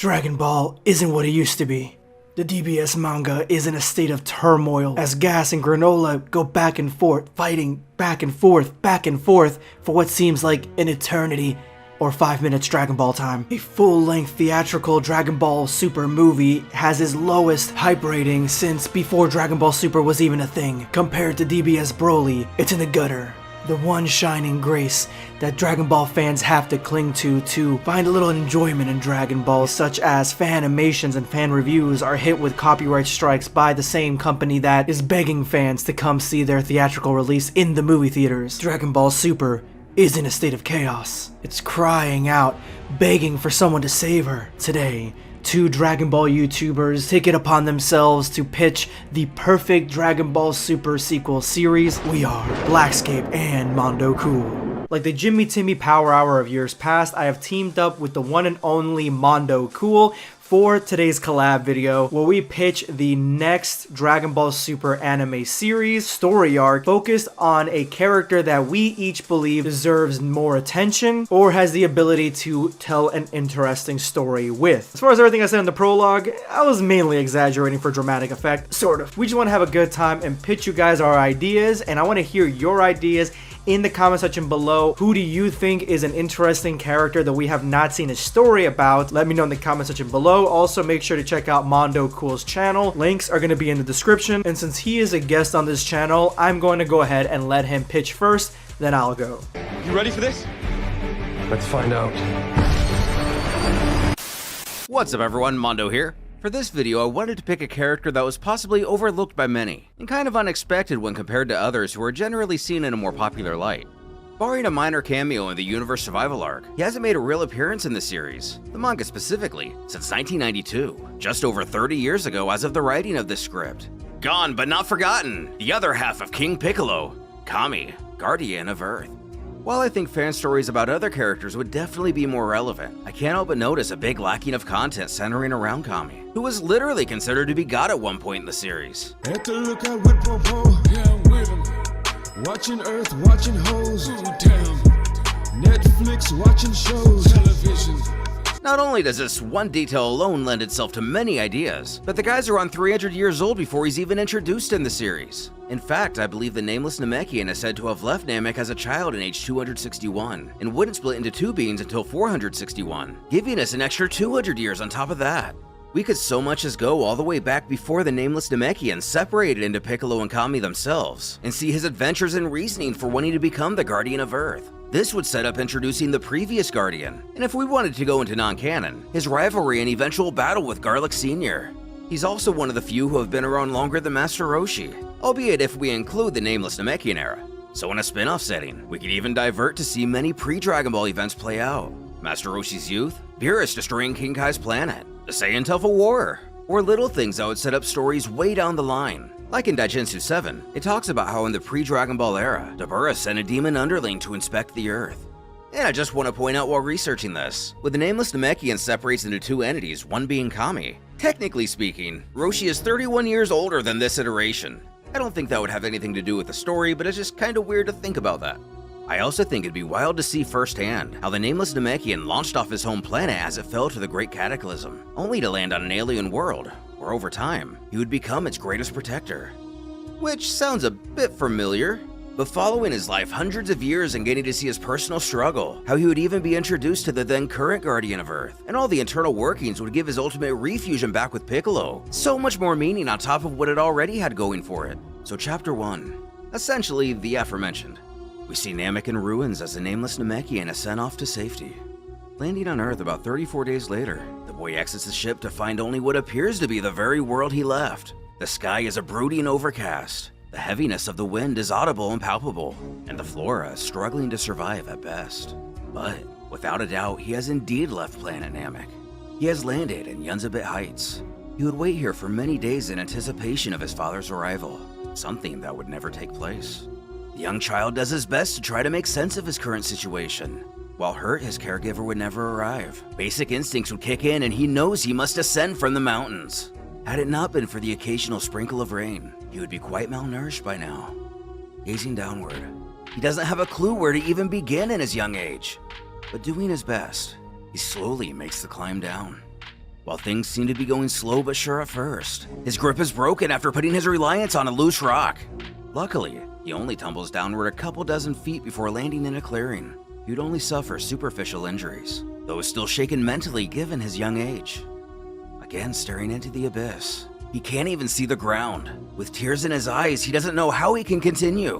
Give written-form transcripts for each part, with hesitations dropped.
Dragon Ball isn't what it used to be. The DBS manga is in a state of turmoil as Gas and Granola go back and forth, fighting back and forth for what seems like an eternity or 5 minutes Dragon Ball time. A full-length theatrical Dragon Ball Super movie has its lowest hype rating since before Dragon Ball Super was even a thing. Compared to DBS Broly, it's in the gutter. The one shining grace that Dragon Ball fans have to cling to find a little enjoyment in Dragon Ball, such as fan animations and fan reviews, are hit with copyright strikes by the same company that is begging fans to come see their theatrical release in the movie theaters. Dragon Ball Super is in a state of chaos. It's crying out, begging for someone to save her. Today, two Dragon Ball YouTubers take it upon themselves to pitch the perfect Dragon Ball Super sequel series. We are BlackScape and Mondo Cool. Like the Jimmy Timmy Power Hour of years past, I have teamed up with the one and only Mondo Cool for today's collab video, where we pitch the next Dragon Ball Super anime series story arc focused on a character that we each believe deserves more attention or has the ability to tell an interesting story with. As far as everything I said in the prologue, I was mainly exaggerating for dramatic effect, sort of. We just want to have a good time and pitch you guys our ideas, and I want to hear your ideas in the comment section below. Who do you think is an interesting character that we have not seen a story about? Let me know in the comment section below. Also, make sure to check out Mondo Cool's channel. Links are going to be in the description. And since he is a guest on this channel, I'm going to go ahead and let him pitch first, then I'll go. You ready for this? Let's find out. What's up everyone, Mondo here. For this video, I wanted to pick a character that was possibly overlooked by many, and kind of unexpected when compared to others who are generally seen in a more popular light. Barring a minor cameo in the Universe Survival arc, he hasn't made a real appearance in the series, the manga specifically, since 1992, just over 30 years ago as of the writing of this script. Gone but not forgotten, the other half of King Piccolo, Kami, Guardian of Earth. While I think fan stories about other characters would definitely be more relevant, I can't help but notice a big lacking of content centering around Kami, who was literally considered to be God at one point in the series. Had to look out with Popo, yeah, I'm with him. Watching Earth, watching hoes, damn. Netflix, watching shows, television. Not only does this one detail alone lend itself to many ideas, but the guy's around 300 years old before he's even introduced in the series. In fact, I believe the nameless Namekian is said to have left Namek as a child in age 261, and wouldn't split into two beings until 461, giving us an extra 200 years on top of that. We could so much as go all the way back before the nameless Namekian separated into Piccolo and Kami themselves, and see his adventures and reasoning for wanting to become the Guardian of Earth. This would set up introducing the previous Guardian, and if we wanted to go into non-canon, his rivalry and eventual battle with Garlic Sr. He's also one of the few who have been around longer than Master Roshi, albeit if we include the nameless Namekian era. So in a spin-off setting, we could even divert to see many pre-Dragon Ball events play out. Master Roshi's youth, Beerus destroying King Kai's planet, the Saiyan Tough War, or little things that would set up stories way down the line. Like in Daijinsu 7, it talks about how in the pre-Dragon Ball era, Dabura sent a demon underling to inspect the Earth. And I just want to point out while researching this, with the nameless Namekian separates into two entities, one being Kami. Technically speaking, Roshi is 31 years older than this iteration. I don't think that would have anything to do with the story, but it's just kinda weird to think about that. I also think it'd be wild to see firsthand how the nameless Namekian launched off his home planet as it fell to the Great Cataclysm, only to land on an alien world, where over time, he would become its greatest protector. Which sounds a bit familiar, but following his life hundreds of years and getting to see his personal struggle, how he would even be introduced to the then current Guardian of Earth, and all the internal workings would give his ultimate refusion back with Piccolo. So much more meaning on top of what it already had going for it. So chapter 1, essentially the aforementioned. We see Namek in ruins as the nameless Namekian is sent off to safety. Landing on Earth about 34 days later, the boy exits the ship to find only what appears to be the very world he left. The sky is a brooding overcast, the heaviness of the wind is audible and palpable, and the flora is struggling to survive at best. But, without a doubt, he has indeed left planet Namek. He has landed in Yunzabit Heights. He would wait here for many days in anticipation of his father's arrival, something that would never take place. The young child does his best to try to make sense of his current situation. While hurt, his caregiver would never arrive. Basic instincts would kick in and he knows he must ascend from the mountains. Had it not been for the occasional sprinkle of rain, he would be quite malnourished by now. Gazing downward, he doesn't have a clue where to even begin in his young age. But doing his best, he slowly makes the climb down. While things seem to be going slow but sure at first, his grip is broken after putting his reliance on a loose rock. Luckily, he only tumbles downward a couple dozen feet before landing in a clearing. He would only suffer superficial injuries, though is still shaken mentally given his young age. Again staring into the abyss. He can't even see the ground. With tears in his eyes, he doesn't know how he can continue.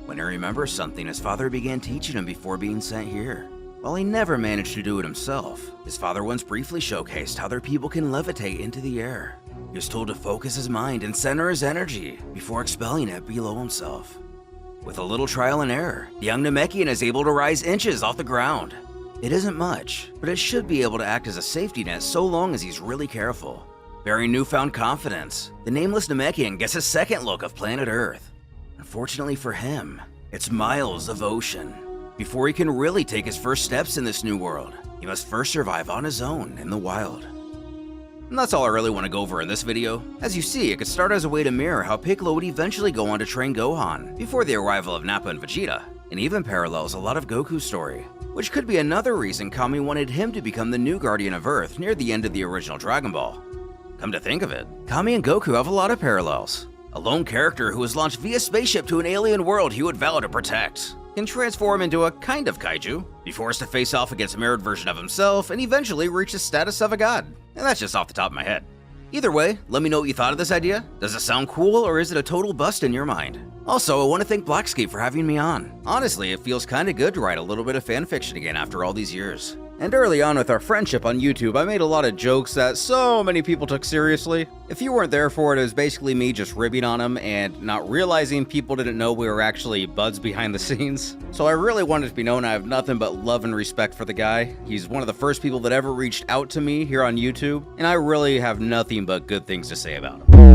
When he remembers something his father began teaching him before being sent here. While he never managed to do it himself, his father once briefly showcased how their people can levitate into the air. He was told to focus his mind and center his energy before expelling it below himself. With a little trial and error, the young Namekian is able to rise inches off the ground. It isn't much, but it should be able to act as a safety net so long as he's really careful. Bearing newfound confidence, the nameless Namekian gets a second look of planet Earth. Unfortunately for him, it's miles of ocean. Before he can really take his first steps in this new world, he must first survive on his own in the wild. And that's all I really want to go over in this video. As you see, it could start as a way to mirror how Piccolo would eventually go on to train Gohan before the arrival of Nappa and Vegeta, and even parallels a lot of Goku's story, which could be another reason Kami wanted him to become the new Guardian of Earth near the end of the original Dragon Ball. Come to think of it, Kami and Goku have a lot of parallels. A lone character who was launched via spaceship to an alien world he would vow to protect, can transform into a kind of kaiju, be forced to face off against a mirrored version of himself, and eventually reach the status of a god. And that's just off the top of my head. Either way, let me know what you thought of this idea. Does it sound cool, or is it a total bust in your mind? Also, I want to thank BlackScape for having me on. Honestly, it feels kinda good to write a little bit of fanfiction again after all these years. And early on with our friendship on YouTube, I made a lot of jokes that so many people took seriously. If you weren't there for it, it was basically me just ribbing on them and not realizing people didn't know we were actually buds behind the scenes. So I really wanted to be known I have nothing but love and respect for the guy. He's one of the first people that ever reached out to me here on YouTube, and I really have nothing but good things to say about him.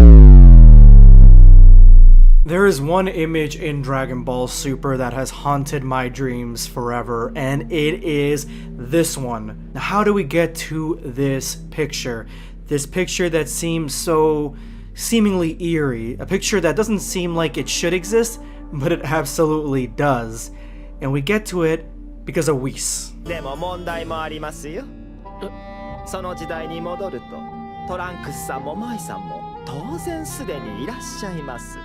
There is one image in Dragon Ball Super that has haunted my dreams forever, and it is this one. Now, how do we get to this picture? This picture that seems so seemingly eerie. A picture that doesn't seem like it should exist, but it absolutely does. And we get to it because of Whis. でも問題もありますよ。その時代に戻ると、トランクスさんもマイさんも当然すでにいらっしゃいます。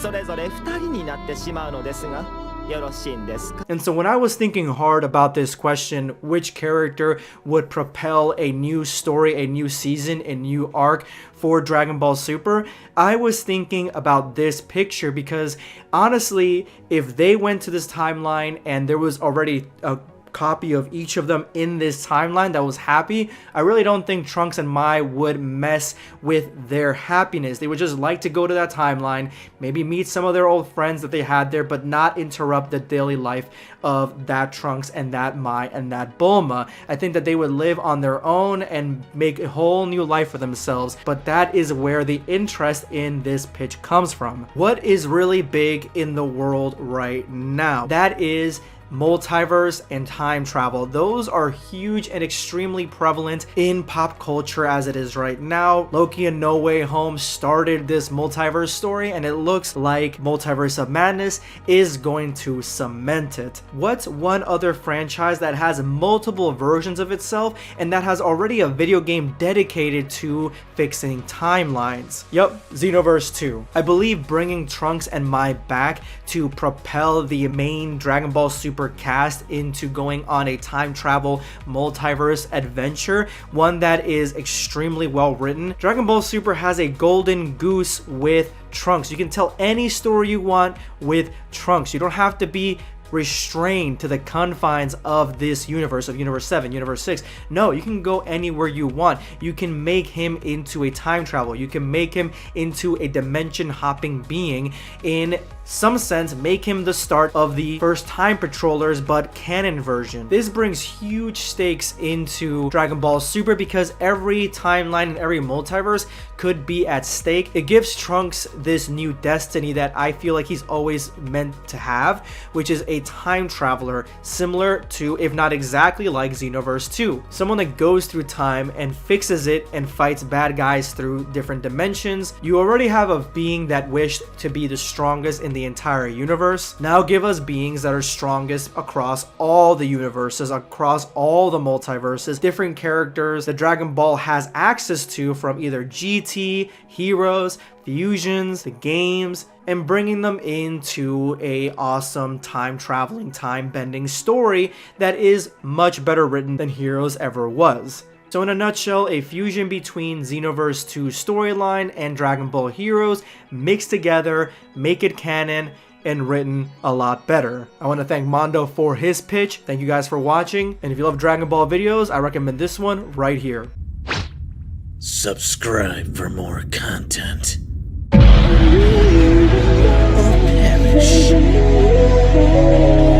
それぞれ2人になってしまうのですが、よろしいんですか? And so when I was thinking hard about this question, which character would propel a new story, a new season, a new arc for Dragon Ball Super, I was thinking about this picture because honestly, if they went to this timeline and there was already a copy of each of them in this timeline that was happy, I really don't think Trunks and Mai would mess with their happiness. They would just like to go to that timeline, maybe meet some of their old friends that they had there, but not interrupt the daily life of that Trunks and that Mai and that Bulma. I think that they would live on their own and make a whole new life for themselves, but that is where the interest in this pitch comes from. What is really big in the world right now? That is multiverse and time travel. Those are huge and extremely prevalent in pop culture as it is right now. Loki and No Way Home started this multiverse story, and it looks like Multiverse of Madness is going to cement it. What's one other franchise that has multiple versions of itself and that has already a video game dedicated to fixing timelines? Yup, Xenoverse 2. I believe bringing Trunks and Mai back to propel the main Dragon Ball Super cast into going on a time travel multiverse adventure, one that is extremely well written. Dragon Ball Super has a golden goose with Trunks. You can tell any story you want with Trunks. You don't have to be restrained to the confines of this universe, of Universe 7, Universe 6. No, you can go anywhere you want. You can make him into a time travel. You can make him into a dimension hopping being. In some sense, make him the start of the first Time Patrollers, but canon version. This brings huge stakes into Dragon Ball Super because every timeline and every multiverse could be at stake. It gives Trunks this new destiny that I feel like he's always meant to have, which is a a time traveler similar to, if not exactly like, Xenoverse 2. Someone that goes through time and fixes it and fights bad guys through different dimensions. You already have a being that wished to be the strongest in the entire universe. Now give us beings that are strongest across all the universes, across all the multiverses, different characters that Dragon Ball has access to from either GT, Heroes, Fusions, the games, and bringing them into a awesome time traveling, time bending story that is much better written than Heroes ever was. So in a nutshell, a fusion between Xenoverse 2 storyline and Dragon Ball Heroes mixed together, make it canon, and written a lot better. I want to thank Mondo for his pitch. Thank you guys for watching, and if you love Dragon Ball videos, I recommend this one right here. Subscribe for more content. Or perish.